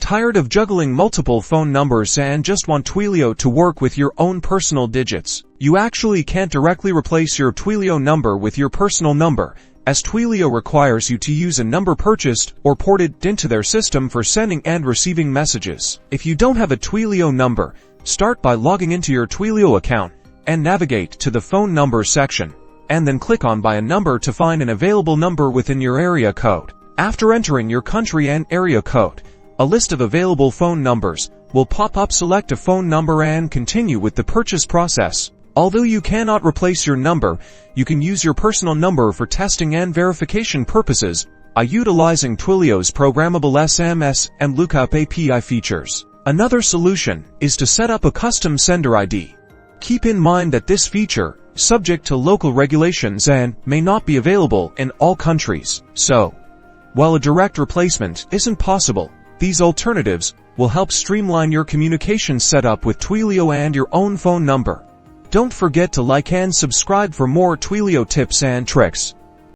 Tired of juggling multiple phone numbers and just want Twilio to work with your own personal digits? You actually can't directly replace your Twilio number with your personal number, as Twilio requires you to use a number purchased or ported into their system for sending and receiving messages. If you don't have a Twilio number, start by logging into your Twilio account and navigate to the phone number section, and then click on By a Number to find an available number within your area code. After entering your country and area code, a list of available phone numbers will pop up. Select a phone number and continue with the purchase process. Although you cannot replace your number, you can use your personal number for testing and verification purposes by utilizing Twilio's programmable SMS and lookup API features. Another solution is to set up a custom sender ID. Keep in mind that this feature is subject to local regulations and may not be available in all countries. So, while a direct replacement isn't possible, these alternatives will help streamline your communication setup with Twilio and your own phone number. Don't forget to like and subscribe for more Twilio tips and tricks.